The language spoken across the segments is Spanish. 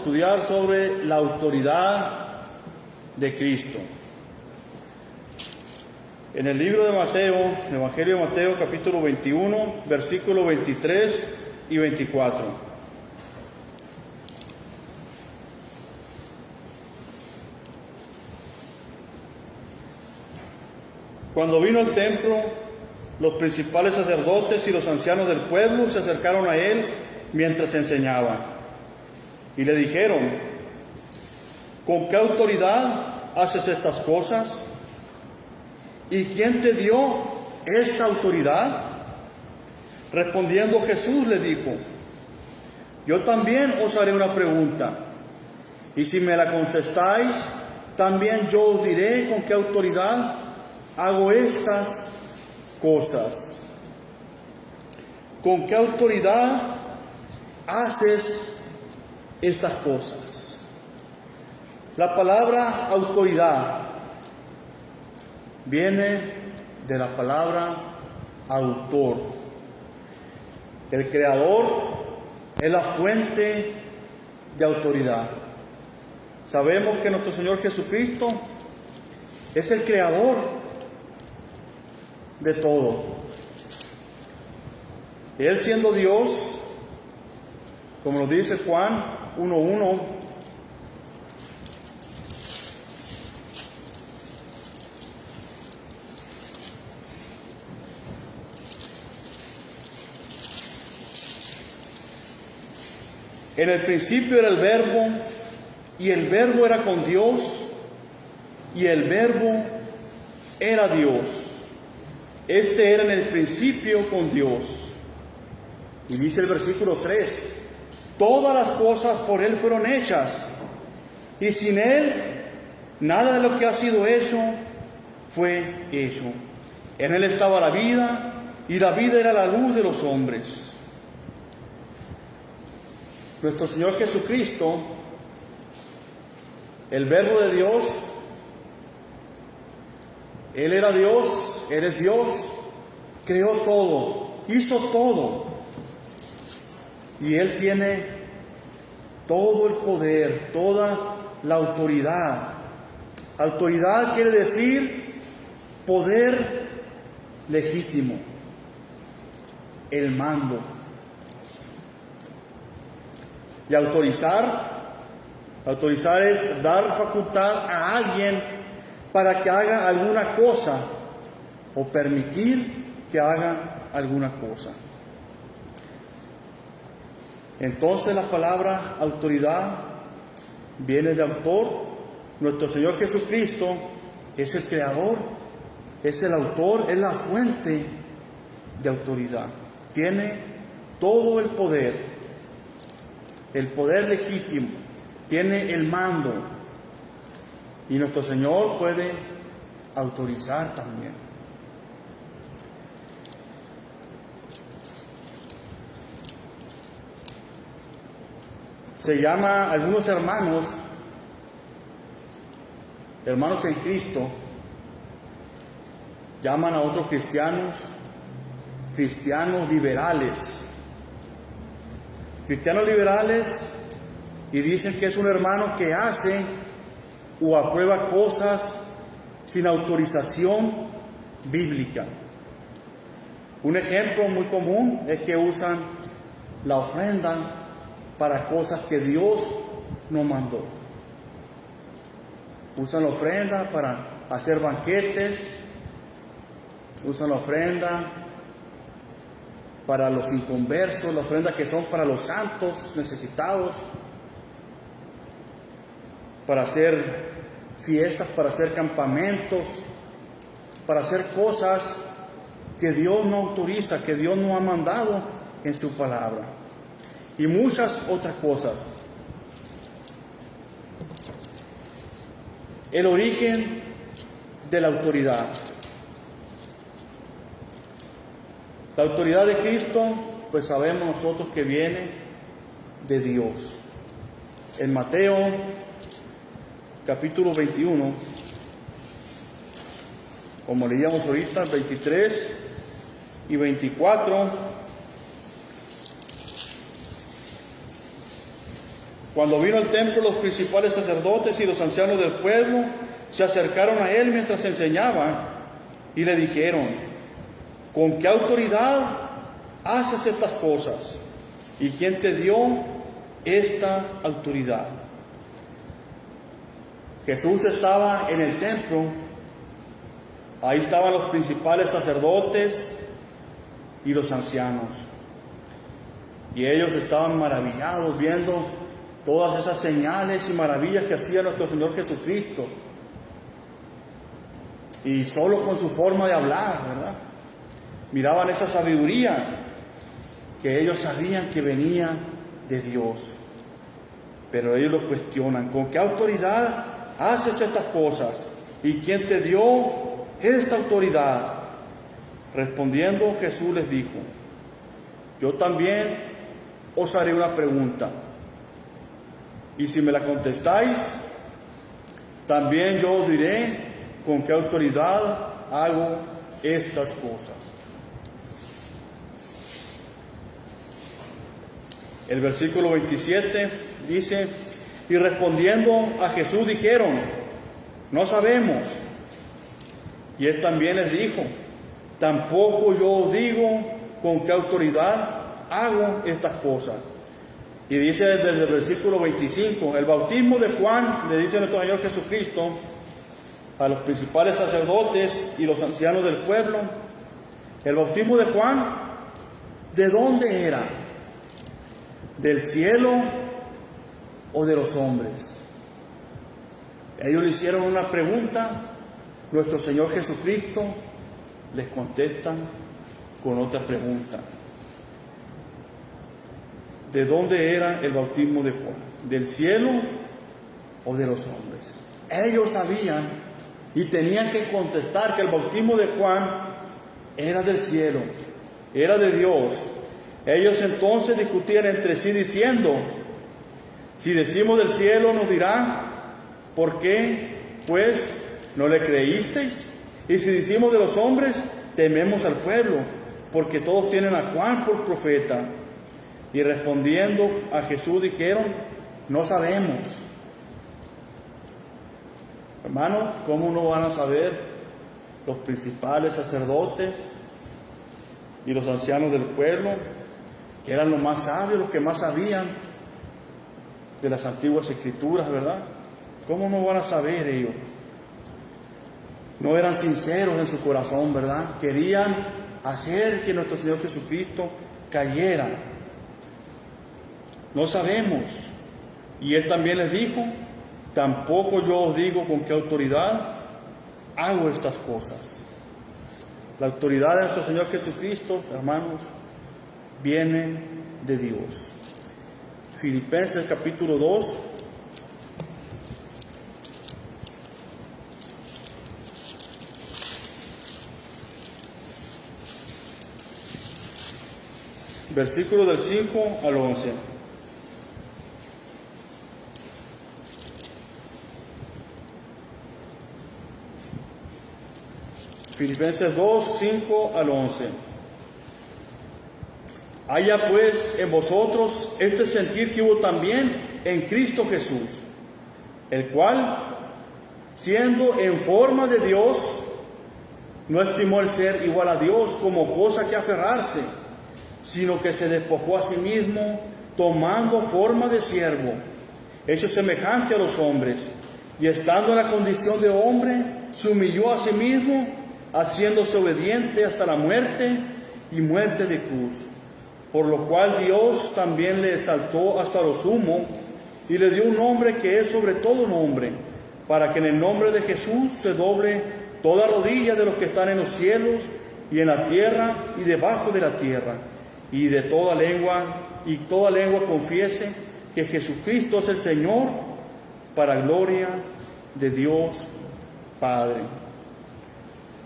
Estudiar sobre la autoridad de Cristo. En el libro de Mateo, el Evangelio de Mateo, capítulo 21, versículos 23 y 24. Cuando vino al templo, los principales sacerdotes y los ancianos del pueblo se acercaron a él mientras enseñaba. Y le dijeron: ¿con qué autoridad haces estas cosas? ¿Y quién te dio esta autoridad? Respondiendo Jesús le dijo: yo también os haré una pregunta, y si me la contestáis, también yo os diré con qué autoridad hago estas cosas. ¿Con qué autoridad haces estas cosas? La palabra autoridad viene de la palabra autor. El creador es la fuente de autoridad. Sabemos que nuestro Señor Jesucristo es el creador de todo. Él, siendo Dios, como lo dice Juan 1:1, en el principio era el Verbo, y el Verbo era con Dios, y el Verbo era Dios. Este era en el principio con Dios. Y dice el versículo 3: todas las cosas por Él fueron hechas, y sin Él nada de lo que ha sido hecho fue hecho. En Él estaba la vida, y la vida era la luz de los hombres. Nuestro Señor Jesucristo, el Verbo de Dios, Él era Dios, Él es Dios, creó todo, hizo todo. Y Él tiene todo el poder, toda la autoridad. Autoridad quiere decir poder legítimo, el mando. Y autorizar es dar facultad a alguien para que haga alguna cosa o permitir que haga alguna cosa. Entonces la palabra autoridad viene de autor. Nuestro Señor Jesucristo es el creador, es el autor, es la fuente de autoridad. Tiene todo el poder legítimo, tiene el mando. Y nuestro Señor puede autorizar también. Se llama, algunos hermanos en Cristo, llaman a otros cristianos liberales. Cristianos liberales, y dicen que es un hermano que hace o aprueba cosas sin autorización bíblica. Un ejemplo muy común es que usan la ofrenda para cosas que Dios no mandó. Usan la ofrenda para hacer banquetes, usan la ofrenda para los inconversos, la ofrenda que son para los santos necesitados, para hacer fiestas, para hacer campamentos, para hacer cosas que Dios no autoriza, que Dios no ha mandado en su palabra, y muchas otras cosas. El origen de la autoridad. La autoridad de Cristo, pues sabemos nosotros que viene de Dios. En Mateo, capítulo 21, como leíamos ahorita, 23 y 24, Cuando vino al templo, los principales sacerdotes y los ancianos del pueblo se acercaron a él mientras enseñaba y le dijeron: ¿con qué autoridad haces estas cosas? ¿Y quién te dio esta autoridad? Jesús estaba en el templo. Ahí estaban los principales sacerdotes y los ancianos. Y ellos estaban maravillados viendo todas esas señales y maravillas que hacía nuestro Señor Jesucristo. Y solo con su forma de hablar, ¿verdad? Miraban esa sabiduría que ellos sabían que venía de Dios. Pero ellos lo cuestionan: ¿con qué autoridad haces estas cosas? ¿Y quién te dio esta autoridad? Respondiendo, Jesús les dijo: yo también os haré una pregunta, y si me la contestáis, también yo os diré con qué autoridad hago estas cosas. El versículo 27 dice: y respondiendo a Jesús dijeron: no sabemos. Y él también les dijo: tampoco yo os digo con qué autoridad hago estas cosas. Y dice desde el versículo 25: el bautismo de Juan, le dice nuestro Señor Jesucristo a los principales sacerdotes y los ancianos del pueblo, el bautismo de Juan, ¿de dónde era? ¿Del cielo o de los hombres? Ellos le hicieron una pregunta, nuestro Señor Jesucristo les contesta con otra pregunta: ¿de dónde era el bautismo de Juan? ¿Del cielo o de los hombres? Ellos sabían y tenían que contestar que el bautismo de Juan era del cielo, era de Dios. Ellos entonces discutían entre sí diciendo: si decimos del cielo, nos dirá: ¿por qué pues no le creísteis? Y si decimos de los hombres, tememos al pueblo, porque todos tienen a Juan por profeta. Y respondiendo a Jesús dijeron: no sabemos. Hermanos, ¿cómo no van a saber los principales sacerdotes y los ancianos del pueblo, que eran los más sabios, los que más sabían de las antiguas escrituras, verdad? ¿Cómo no van a saber ellos? No eran sinceros en su corazón, ¿verdad? Querían hacer que nuestro Señor Jesucristo cayera. No sabemos. Y Él también les dijo: tampoco yo os digo con qué autoridad hago estas cosas. La autoridad de nuestro Señor Jesucristo, hermanos, viene de Dios. Filipenses capítulo 2. Versículo del 5 al 11. Filipenses 2, 5 al 11. Haya pues en vosotros este sentir que hubo también en Cristo Jesús, el cual, siendo en forma de Dios, no estimó el ser igual a Dios como cosa que aferrarse, sino que se despojó a sí mismo, tomando forma de siervo, hecho semejante a los hombres, y estando en la condición de hombre, se humilló a sí mismo, haciéndose obediente hasta la muerte y muerte de cruz. Por lo cual Dios también le exaltó hasta lo sumo y le dio un nombre que es sobre todo nombre, para que en el nombre de Jesús se doble toda rodilla de los que están en los cielos y en la tierra y debajo de la tierra, y toda lengua confiese que Jesucristo es el Señor, para gloria de Dios Padre.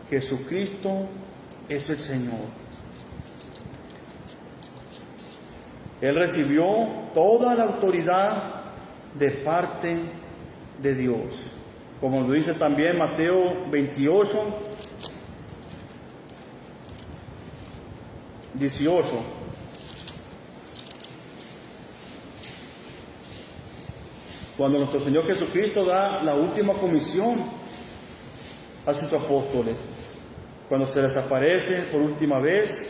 Jesucristo es el Señor. Él recibió toda la autoridad de parte de Dios. Como lo dice también Mateo 28, 18. cuando nuestro Señor Jesucristo da la última comisión a sus apóstoles, cuando se les aparece por última vez,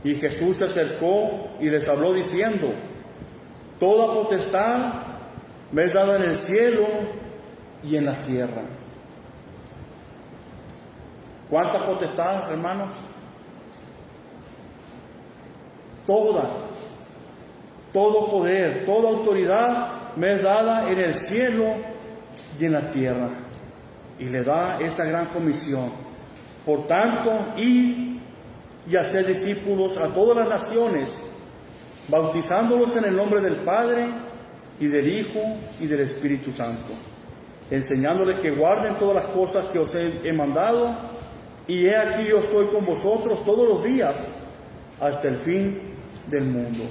y Jesús se acercó y les habló diciendo: toda potestad me es dada en el cielo y en la tierra. ¿Cuánta potestad, hermanos? Todo poder, toda autoridad me es dada en el cielo y en la tierra. Y le da esa gran comisión. Por tanto, id y hacer discípulos a todas las naciones, bautizándolos en el nombre del Padre y del Hijo y del Espíritu Santo, enseñándoles que guarden todas las cosas que os he mandado, y he aquí yo estoy con vosotros todos los días hasta el fin del mundo.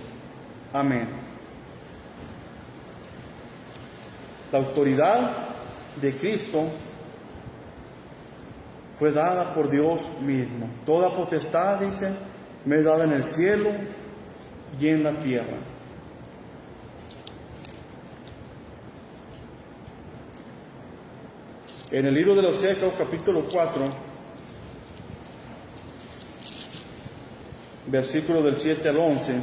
Amén. La autoridad de Cristo fue dada por Dios mismo. Toda potestad, dice, me es dada en el cielo y en la tierra. En el libro de los Hechos, capítulo 4, versículos del 7 al 11,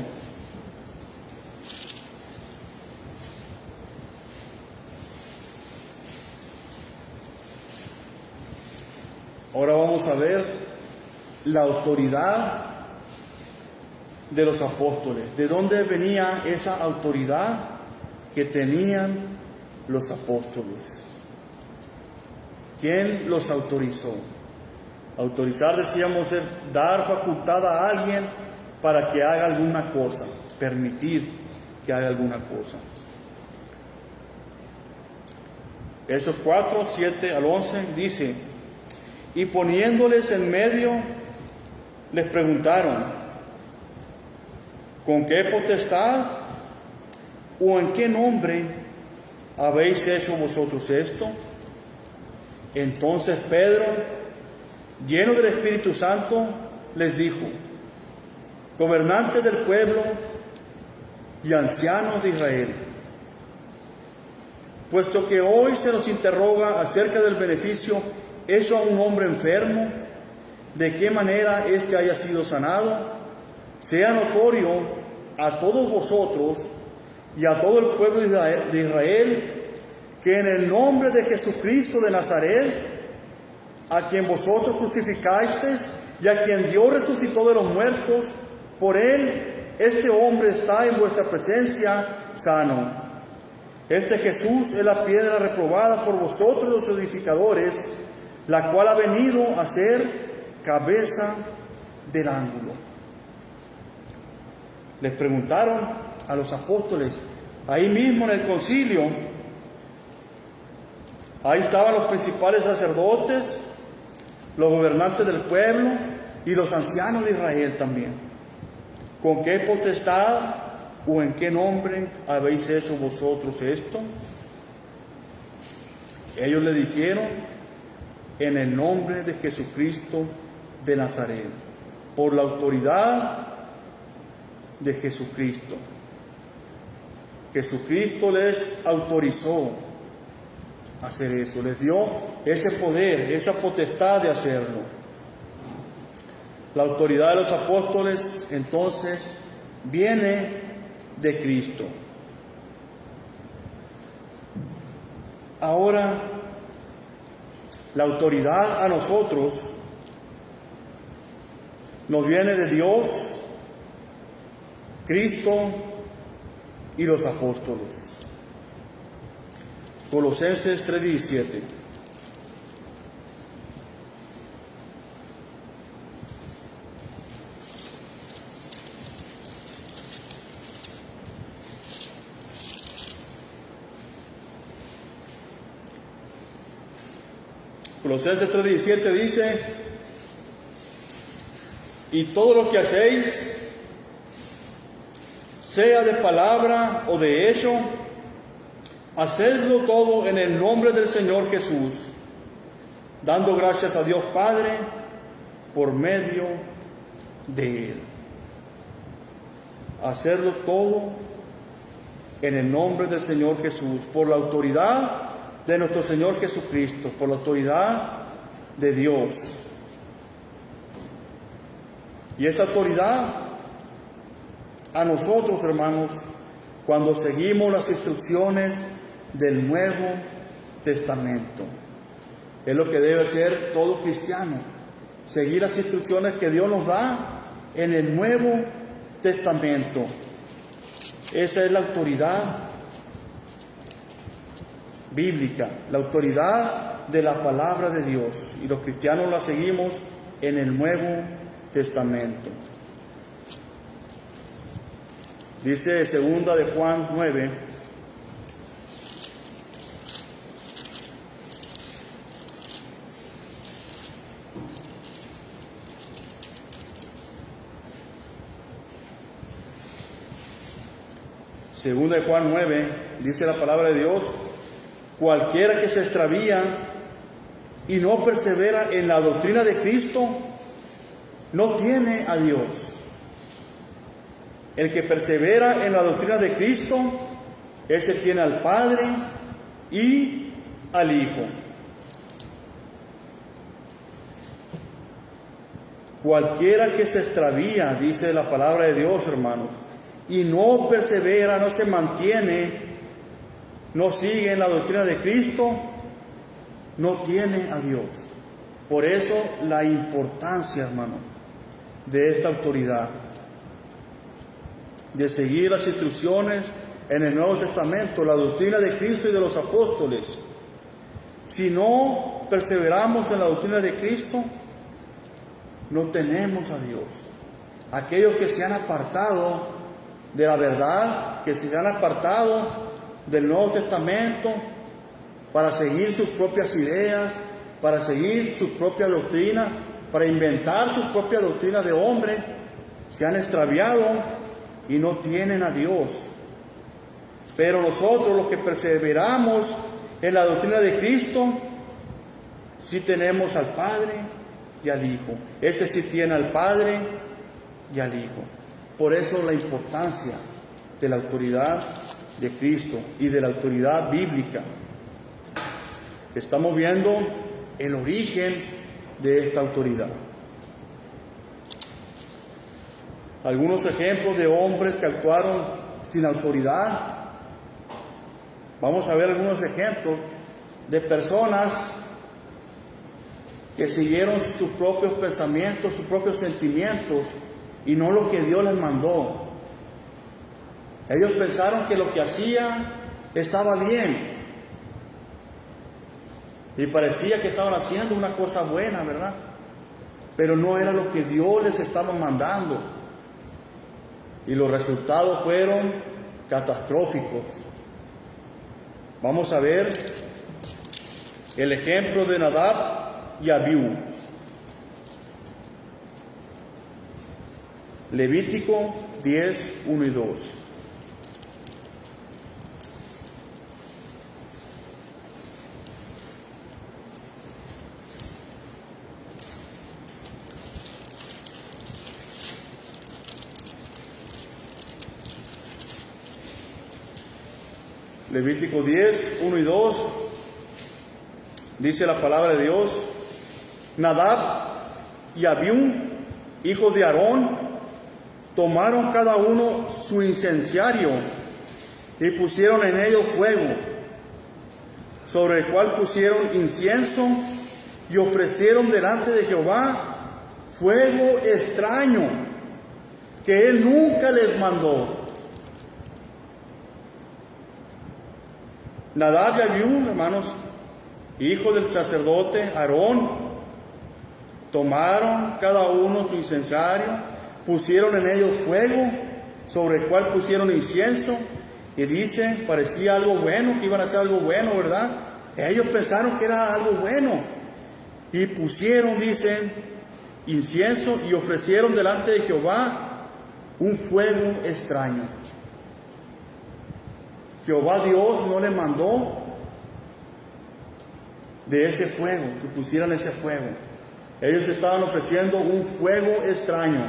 ahora vamos a ver la autoridad de los apóstoles. ¿De dónde venía esa autoridad que tenían los apóstoles? ¿Quién los autorizó? Autorizar, decíamos, es dar facultad a alguien para que haga alguna cosa, permitir que haga alguna cosa. Hechos 4, 7 al 11 dice: y poniéndoles en medio, les preguntaron: ¿con qué potestad o en qué nombre habéis hecho vosotros esto? Entonces Pedro, lleno del Espíritu Santo, les dijo: gobernantes del pueblo y ancianos de Israel, puesto que hoy se nos interroga acerca del beneficio hecho a un hombre enfermo, de qué manera éste haya sido sanado, sea notorio a todos vosotros y a todo el pueblo de Israel que en el nombre de Jesucristo de Nazaret, a quien vosotros crucificasteis y a quien Dios resucitó de los muertos, por él este hombre está en vuestra presencia sano. Este Jesús es la piedra reprobada por vosotros los edificadores, la cual ha venido a ser cabeza del ángulo. Les preguntaron a los apóstoles, ahí mismo en el concilio, ahí estaban los principales sacerdotes, los gobernantes del pueblo y los ancianos de Israel también. ¿Con qué potestad o en qué nombre habéis hecho vosotros esto? Ellos le dijeron: en el nombre de Jesucristo de Nazaret, por la autoridad de Jesucristo. Jesucristo les autorizó a hacer eso, les dio ese poder, esa potestad de hacerlo. La autoridad de los apóstoles, entonces, viene de Cristo. Ahora, la autoridad a nosotros nos viene de Dios, Cristo y los apóstoles. Colosenses 3:17. Colosenses 3:17 dice: y todo lo que hacéis, sea de palabra o de hecho, hacedlo todo en el nombre del Señor Jesús, dando gracias a Dios Padre por medio de Él. Hacerlo todo en el nombre del Señor Jesús, por la autoridad de nuestro Señor Jesucristo, por la autoridad de Dios. Y esta autoridad a nosotros, hermanos, cuando seguimos las instrucciones del Nuevo Testamento. Es lo que debe ser todo cristiano, seguir las instrucciones que Dios nos da en el Nuevo Testamento. Esa es la autoridad bíblica, la autoridad de la palabra de Dios, y los cristianos la seguimos en el Nuevo Testamento. Dice 2 de Juan 9, Segunda de Juan 9, dice la palabra de Dios: cualquiera que se extravía y no persevera en la doctrina de Cristo, no tiene a Dios. El que persevera en la doctrina de Cristo, ese tiene al Padre y al Hijo. Cualquiera que se extravía, dice la palabra de Dios, hermanos, y no persevera, no se mantiene, no sigue en la doctrina de Cristo, no tiene a Dios. Por eso la importancia, hermano, de esta autoridad, de seguir las instrucciones en el Nuevo Testamento, la doctrina de Cristo y de los apóstoles. Si no perseveramos en la doctrina de Cristo, no tenemos a Dios. Aquellos que se han apartado de la verdad, que se han apartado del Nuevo Testamento para seguir sus propias ideas, para seguir su propia doctrina, para inventar su propia doctrina de hombre, se han extraviado y no tienen a Dios. Pero nosotros, los que perseveramos en la doctrina de Cristo, sí tenemos al Padre y al Hijo. Ese sí tiene al Padre y al Hijo. Por eso la importancia de la autoridad de Cristo y de la autoridad bíblica. Estamos viendo el origen de esta autoridad. Algunos ejemplos de hombres que actuaron sin autoridad. Vamos a ver algunos ejemplos de personas que siguieron sus propios pensamientos, sus propios sentimientos, y no lo que Dios les mandó. Ellos pensaron que lo que hacían estaba bien, y parecía que estaban haciendo una cosa buena, ¿verdad? Pero no era lo que Dios les estaba mandando, y los resultados fueron catastróficos. Vamos a ver el ejemplo de Nadab y Abiú. Levítico 10, 1 y 2. Levítico 10, 1 y 2, dice la palabra de Dios: Nadab y Abiú, hijos de Aarón, tomaron cada uno su incensario y pusieron en ello fuego, sobre el cual pusieron incienso y ofrecieron delante de Jehová fuego extraño que él nunca les mandó. Nadab y Abiú, hermanos, hijos del sacerdote Aarón, tomaron cada uno su incensario, pusieron en ellos fuego, sobre el cual pusieron incienso, y dice, parecía algo bueno, que iban a hacer algo bueno, ¿verdad? Ellos pensaron que era algo bueno, y pusieron, dicen, incienso, y ofrecieron delante de Jehová un fuego extraño. Jehová Dios no le mandó de ese fuego, que pusieran ese fuego. Ellos estaban ofreciendo un fuego extraño,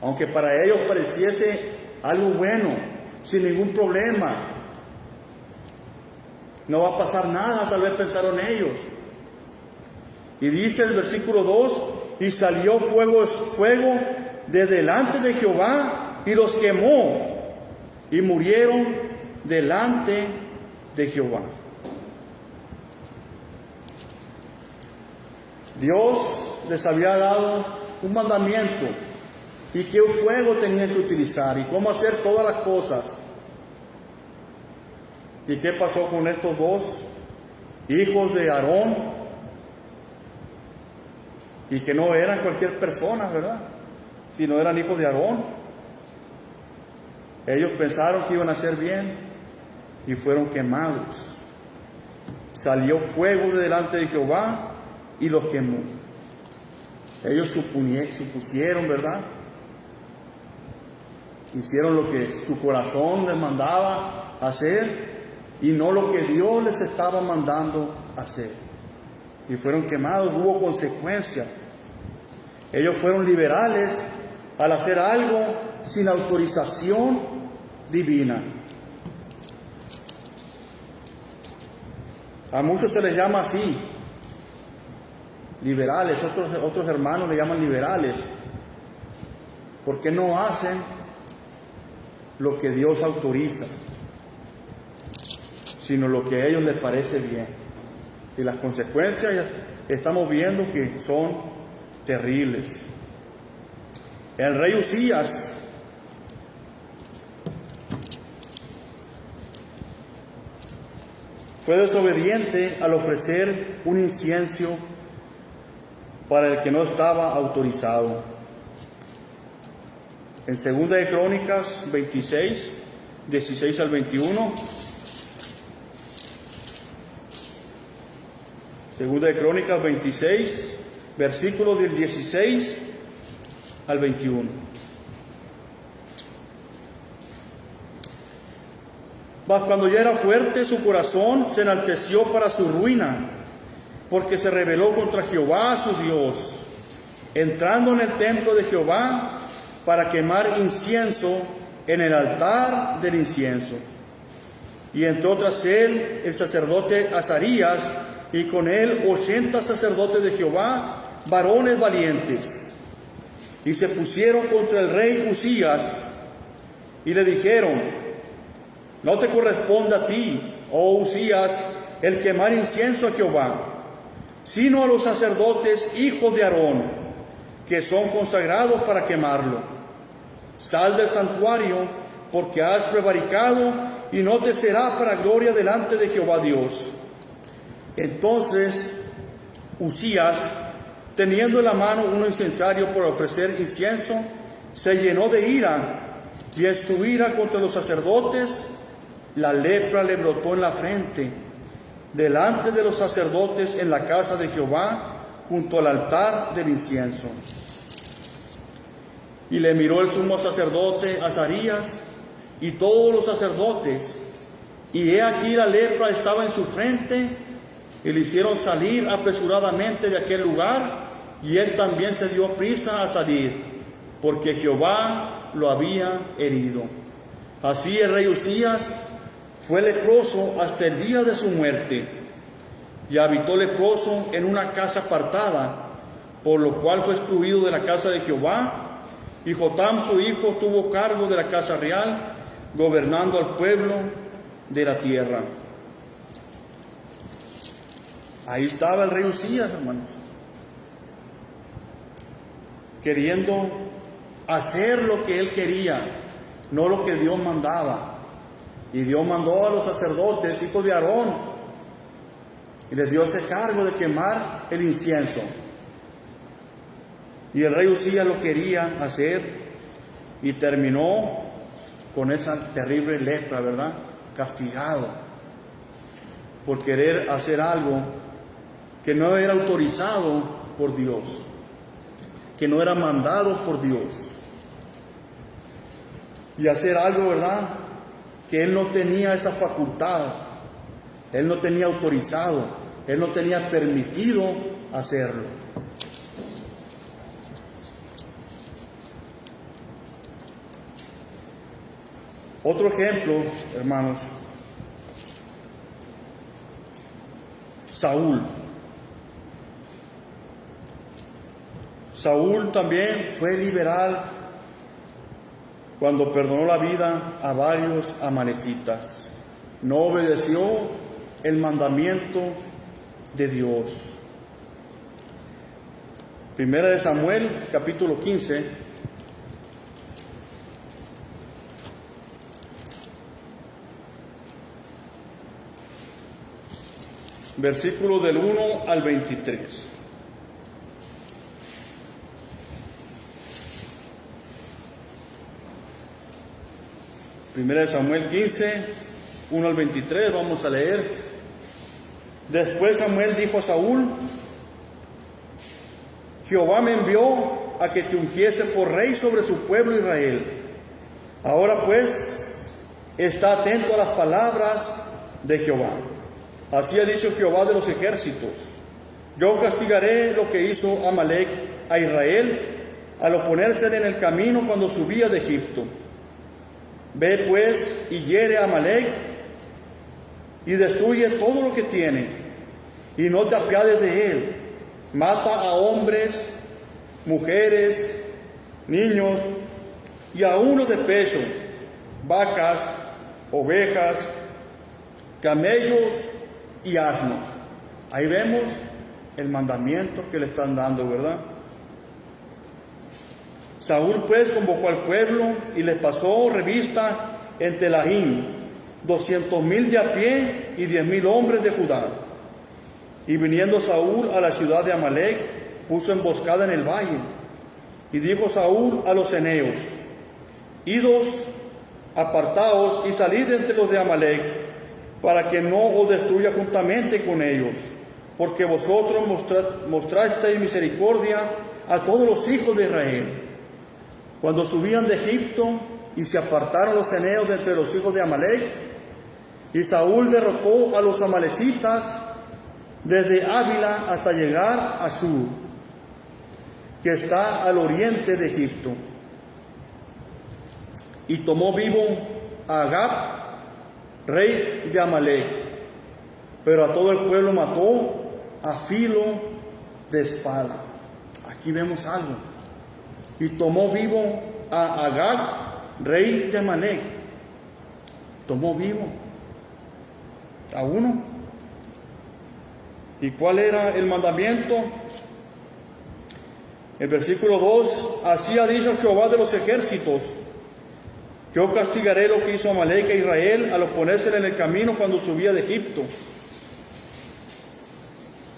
aunque para ellos pareciese algo bueno, sin ningún problema. no va a pasar nada, tal vez pensaron ellos. Y dice el versículo 2, y salió fuego de delante de Jehová y los quemó, y murieron delante de Jehová. Dios les había dado un mandamiento y qué fuego tenían que utilizar y cómo hacer todas las cosas. ¿Y qué pasó con estos dos hijos de Aarón? Y que no eran cualquier persona, ¿verdad? Sino eran hijos de Aarón. Ellos pensaron que iban a hacer bien y fueron quemados. Salió fuego de delante de Jehová y los quemó. Ellos supusieron, ¿verdad? Hicieron lo que su corazón les mandaba hacer y no lo que Dios les estaba mandando hacer. Y fueron quemados, hubo consecuencias. Ellos fueron liberales al hacer algo sin autorización divina. A muchos se les llama así, liberales, otros hermanos le llaman liberales, porque no hacen lo que Dios autoriza, sino lo que a ellos les parece bien. Y las consecuencias estamos viendo que son terribles. El rey Usías fue desobediente al ofrecer un incienso para el que no estaba autorizado. En 2 de Crónicas 26, 16 al 21. 2 de Crónicas 26, versículos del 16 al 21. Mas cuando ya era fuerte, su corazón se enalteció para su ruina, porque se rebeló contra Jehová su Dios, entrando en el templo de Jehová para quemar incienso en el altar del incienso. Y entró tras él el sacerdote Azarías, y con él 80 sacerdotes de Jehová, varones valientes. Y se pusieron contra el rey Usías, y le dijeron: no te corresponde a ti, oh Usías, el quemar incienso a Jehová, sino a los sacerdotes hijos de Aarón, que son consagrados para quemarlo. Sal del santuario, porque has prevaricado, y no te será para gloria delante de Jehová Dios. Entonces Usías, teniendo en la mano un incensario para ofrecer incienso, se llenó de ira, y en su ira contra los sacerdotes, la lepra le brotó en la frente, delante de los sacerdotes en la casa de Jehová, junto al altar del incienso. Y le miró el sumo sacerdote Azarías y todos los sacerdotes, y he aquí la lepra estaba en su frente, y le hicieron salir apresuradamente de aquel lugar, y él también se dio prisa a salir, porque Jehová lo había herido. Así el rey Usías fue leproso hasta el día de su muerte, y habitó leproso en una casa apartada, por lo cual fue excluido de la casa de Jehová, y Jotam su hijo tuvo cargo de la casa real, gobernando al pueblo de la tierra. Ahí estaba el rey Usías, hermanos, queriendo hacer lo que él quería, no lo que Dios mandaba. Y Dios mandó a los sacerdotes, hijos de Aarón, y les dio ese cargo de quemar el incienso. Y el rey Usías lo quería hacer y terminó con esa terrible lepra, ¿verdad? Castigado por querer hacer algo que no era autorizado por Dios, que no era mandado por Dios. Y hacer algo, ¿verdad?, que él no tenía esa facultad, él no tenía autorizado, él no tenía permitido hacerlo. Otro ejemplo, hermanos, Saúl. Saúl también fue liberal cuando perdonó la vida a varios amalecitas. No obedeció el mandamiento de Dios. Primera de Samuel, capítulo 15. Versículos del 1 al 23. Primera de Samuel 15, 1 al 23, vamos a leer. Después Samuel dijo a Saúl: Jehová me envió a que te ungiese por rey sobre su pueblo Israel. Ahora pues, está atento a las palabras de Jehová. Así ha dicho Jehová de los ejércitos: yo castigaré lo que hizo Amalec a Israel al oponérsele en el camino cuando subía de Egipto. Ve pues y hiere a Amalec y destruye todo lo que tiene, y no te apiades de él. Mata a hombres, mujeres, niños y a uno de peso, vacas, ovejas, camellos y asnos. Ahí vemos el mandamiento que le están dando, ¿verdad? Saúl pues convocó al pueblo y les pasó revista en Telaín, 200,000 de a pie y 10,000 hombres de Judá. Y viniendo Saúl a la ciudad de Amalec, puso emboscada en el valle. Y dijo Saúl a los eneos: idos, apartaos y salid entre los de Amalec, para que no os destruya juntamente con ellos, porque vosotros mostrasteis misericordia a todos los hijos de Israel. Cuando subían de Egipto y se apartaron los eneos de entre los hijos de Amalec, y Saúl derrotó a los amalecitas desde Ávila hasta llegar a Shur, que está al oriente de Egipto. Y tomó vivo a Agag, rey de Amalec, pero a todo el pueblo mató a filo de espada. Aquí vemos algo. Y tomó vivo a Agag, rey de Amalec. Tomó vivo a uno. ¿Y cuál era el mandamiento? El versículo 2: así ha dicho Jehová de los ejércitos: yo castigaré lo que hizo Amalec a Israel al oponérsele en el camino cuando subía de Egipto.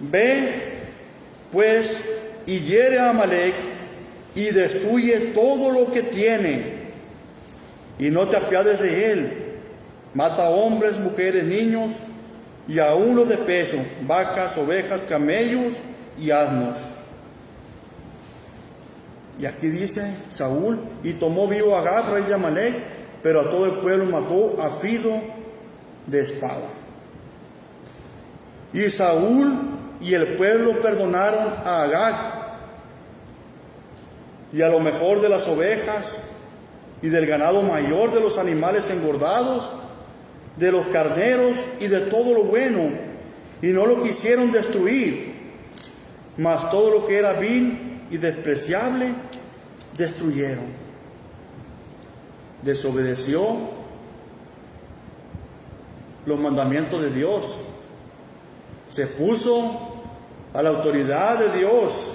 Ve pues y hiere a Amalec y destruye todo lo que tiene, y no te apiades de él. Mata a hombres, mujeres, niños y a uno de peso, vacas, ovejas, camellos y asnos. Y aquí dice Saúl: y tomó vivo a Agag, rey de Amalec, pero a todo el pueblo mató a filo de espada. Y Saúl y el pueblo perdonaron a Agag y a lo mejor de las ovejas y del ganado mayor, de los animales engordados, de los carneros y de todo lo bueno, y no lo quisieron destruir, mas todo lo que era vil y despreciable destruyeron. Desobedeció los mandamientos de Dios, se puso a la autoridad de Dios,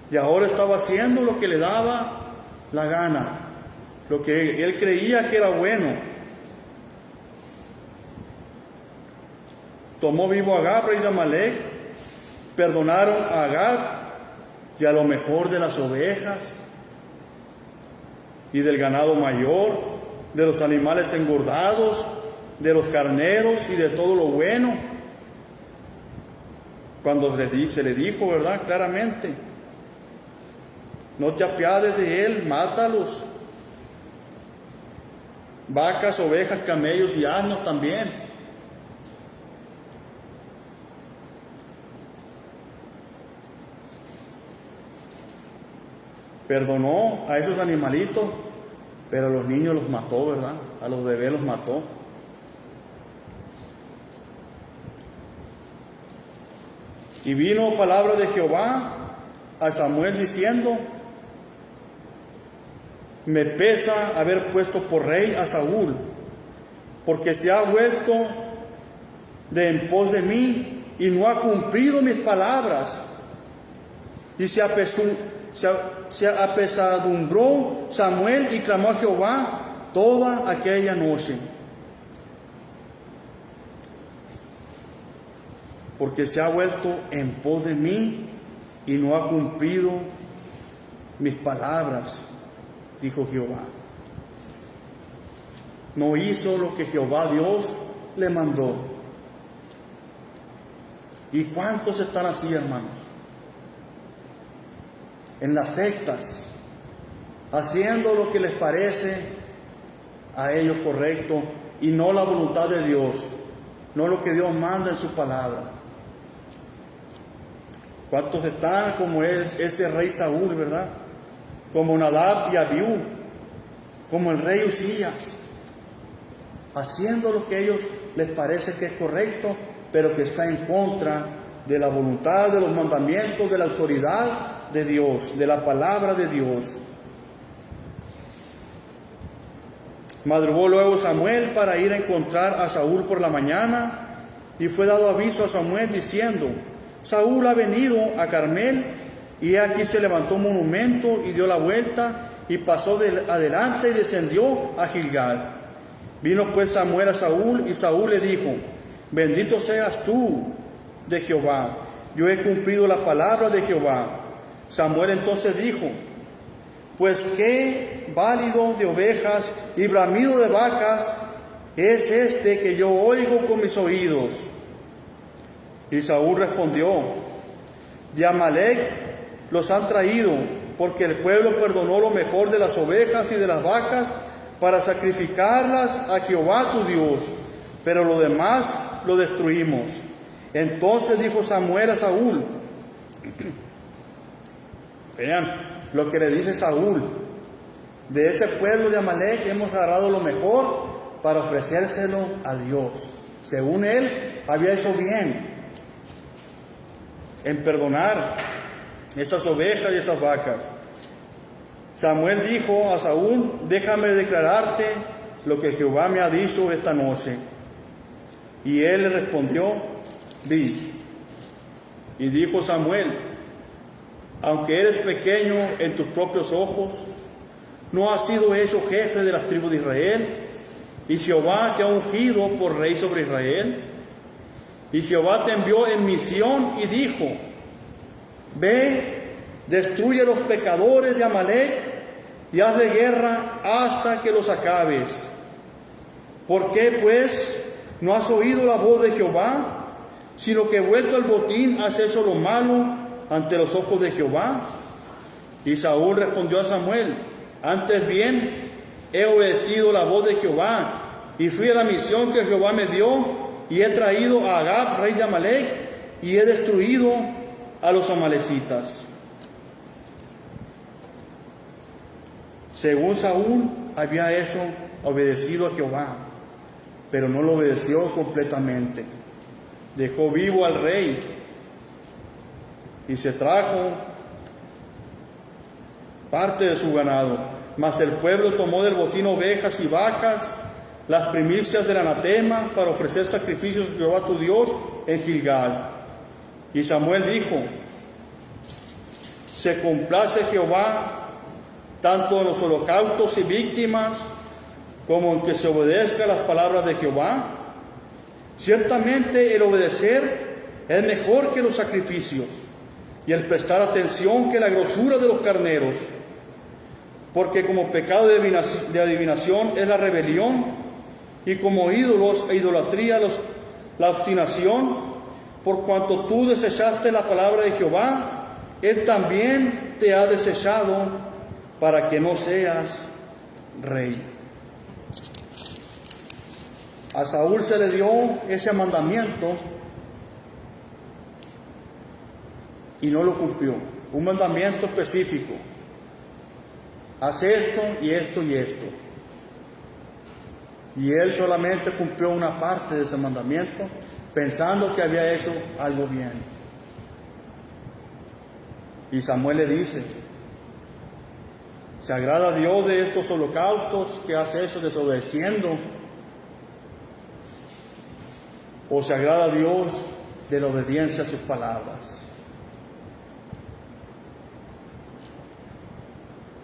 y ahora estaba haciendo lo que le daba la gana, lo que él creía que era bueno. Tomó vivo a Agag, rey de Amalec, perdonaron a Agag y a lo mejor de las ovejas y del ganado mayor, de los animales engordados, de los carneros y de todo lo bueno. Cuando se le dijo, ¿verdad?, claramente: no te apiades de él, mátalos. Vacas, ovejas, camellos y asnos también. Perdonó a esos animalitos, pero a los niños los mató, ¿verdad? A los bebés los mató. Y vino palabra de Jehová a Samuel diciendo: me pesa haber puesto por rey a Saúl, porque se ha vuelto de en pos de mí y no ha cumplido mis palabras. Y se apesadumbró Samuel y clamó a Jehová toda aquella noche, porque se ha vuelto en pos de mí y no ha cumplido mis palabras, dijo Jehová. No hizo lo que Jehová Dios le mandó. ¿Y cuántos están así, hermanos? En las sectas, haciendo lo que les parece a ellos correcto y no la voluntad de Dios, no lo que Dios manda en su palabra. ¿Cuántos están como ese rey Saúl, verdad? Como Nadab y Abiú, como el rey Usías, haciendo lo que a ellos les parece que es correcto, pero que está en contra de la voluntad, de los mandamientos, de la autoridad de Dios, de la palabra de Dios. Madrugó luego Samuel para ir a encontrar a Saúl por la mañana, y fue dado aviso a Samuel diciendo: Saúl ha venido a Carmel, y aquí se levantó un monumento y dio la vuelta y pasó adelante y descendió a Gilgal. Vino pues Samuel a Saúl, y Saúl le dijo: bendito seas tú de Jehová, yo he cumplido la palabra de Jehová. Samuel entonces dijo: pues qué balido de ovejas y bramido de vacas es este que yo oigo con mis oídos. Y Saúl respondió: de Amalec los han traído, porque el pueblo perdonó lo mejor de las ovejas y de las vacas para sacrificarlas a Jehová tu Dios, pero lo demás lo destruimos. Entonces dijo Samuel a Saúl, vean lo que le dice Saúl: de ese pueblo de Amalec hemos agarrado lo mejor para ofrecérselo a Dios. Según él, había hecho bien en perdonar esas ovejas y esas vacas. Samuel dijo a Saúl: déjame declararte lo que Jehová me ha dicho esta noche. Y él le respondió: di. Y dijo Samuel: aunque eres pequeño en tus propios ojos, no has sido hecho jefe de las tribus de Israel, y Jehová te ha ungido por rey sobre Israel. Y Jehová te envió en misión y dijo: ve, destruye a los pecadores de Amalec y hazle guerra hasta que los acabes. ¿Por qué pues no has oído la voz de Jehová, sino que vuelto al botín has hecho lo malo ante los ojos de Jehová? Y Saúl respondió a Samuel: antes bien he obedecido la voz de Jehová y fui a la misión que Jehová me dio, y he traído a Agag, rey de Amalec, y he destruido a los amalecitas. Según Saúl había obedecido a Jehová, pero no lo obedeció completamente. Dejó vivo al rey y se trajo parte de su ganado. Mas el pueblo tomó del botín ovejas y vacas, las primicias del anatema, para ofrecer sacrificios a Jehová tu Dios en Gilgal. Y Samuel dijo: se complace Jehová tanto en los holocaustos y víctimas, como en que se obedezca las palabras de Jehová. Ciertamente el obedecer es mejor que los sacrificios, y el prestar atención que la grosura de los carneros. Porque como pecado de adivinación es la rebelión, y como ídolos e idolatría la obstinación. Por cuanto tú desechaste la palabra de Jehová, Él también te ha desechado para que no seas rey. A Saúl se le dio ese mandamiento y no lo cumplió. Un mandamiento específico: haz esto y esto y esto. Y él solamente cumplió una parte de ese mandamiento, pensando que había hecho algo bien. Y Samuel le dice: ¿se agrada a Dios de estos holocaustos que has hecho desobedeciendo? ¿O se agrada a Dios de la obediencia a sus palabras?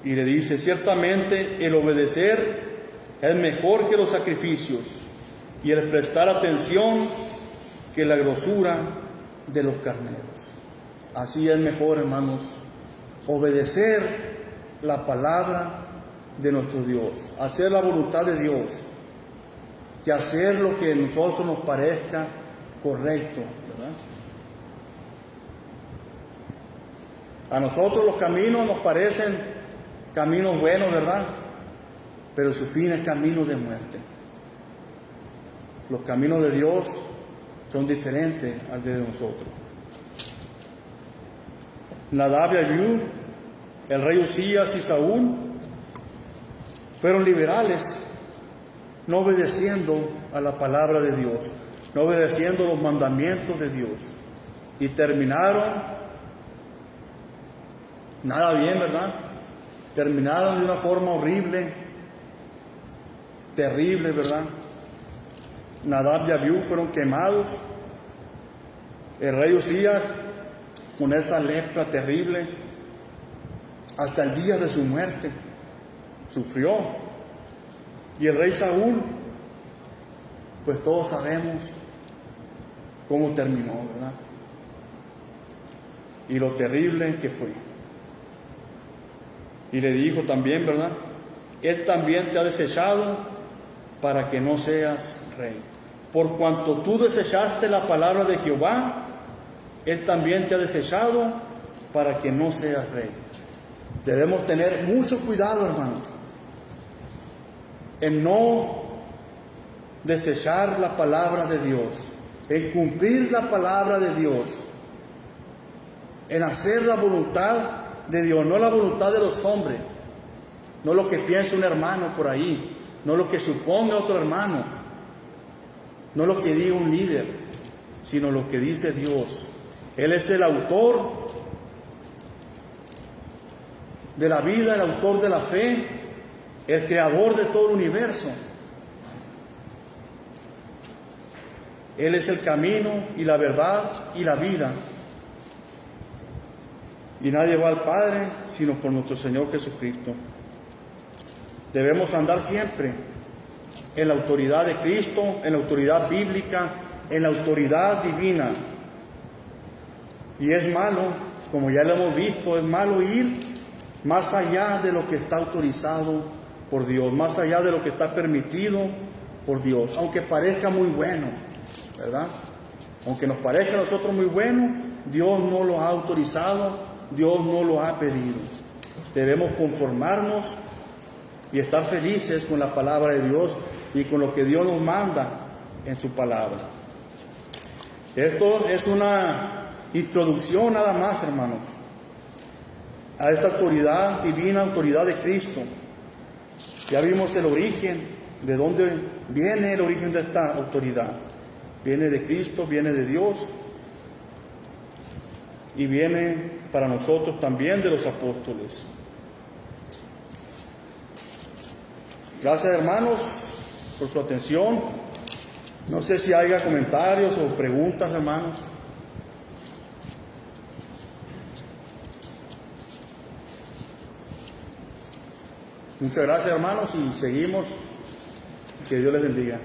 Y le dice: ciertamente el obedecer es mejor que los sacrificios, y el prestar atención que la grosura de los carneros. Así es mejor, hermanos, obedecer la palabra de nuestro Dios, hacer la voluntad de Dios, que hacer lo que a nosotros nos parezca correcto, ¿verdad? A nosotros los caminos nos parecen caminos buenos, ¿verdad? Pero su fin es camino de muerte. Los caminos de Dios son diferentes al de nosotros. Nadab y Abiú, el rey Uzías y Saúl fueron liberales, no obedeciendo a la palabra de Dios, no obedeciendo los mandamientos de Dios, y terminaron nada bien, ¿verdad? Terminaron de una forma horrible, terrible, ¿verdad? Nadab y Abiú fueron quemados. El rey Uzías, con esa lepra terrible, hasta el día de su muerte, sufrió. Y el rey Saúl, pues todos sabemos cómo terminó, ¿verdad? Y lo terrible que fue. Y le dijo también, ¿verdad? Él también te ha desechado para que no seas rey. Por cuanto tú desechaste la palabra de Jehová, Él también te ha desechado para que no seas rey. Debemos tener mucho cuidado, hermano, en no desechar la palabra de Dios, en cumplir la palabra de Dios, en hacer la voluntad de Dios, no la voluntad de los hombres, no lo que piensa un hermano por ahí, no lo que suponga otro hermano, no lo que diga un líder, sino lo que dice Dios. Él es el autor de la vida, el autor de la fe, el creador de todo el universo. Él es el camino y la verdad y la vida. Y nadie va al Padre sino por nuestro Señor Jesucristo. Debemos andar siempre en la autoridad de Cristo, en la autoridad bíblica, en la autoridad divina. Y es malo, como ya lo hemos visto, es malo ir más allá de lo que está autorizado por Dios, más allá de lo que está permitido por Dios, aunque parezca muy bueno, ¿verdad? Aunque nos parezca a nosotros muy bueno, Dios no lo ha autorizado, Dios no lo ha pedido. Debemos conformarnos y estar felices con la palabra de Dios y con lo que Dios nos manda en su palabra. Esto es una introducción nada más, hermanos, a esta autoridad divina, autoridad de Cristo. Ya vimos el origen, de dónde viene el origen de esta autoridad. Viene de Cristo, viene de Dios y viene para nosotros también de los apóstoles. Gracias, hermanos, por su atención. No sé si haya comentarios o preguntas, hermanos. Muchas gracias, hermanos, y seguimos. Que Dios les bendiga.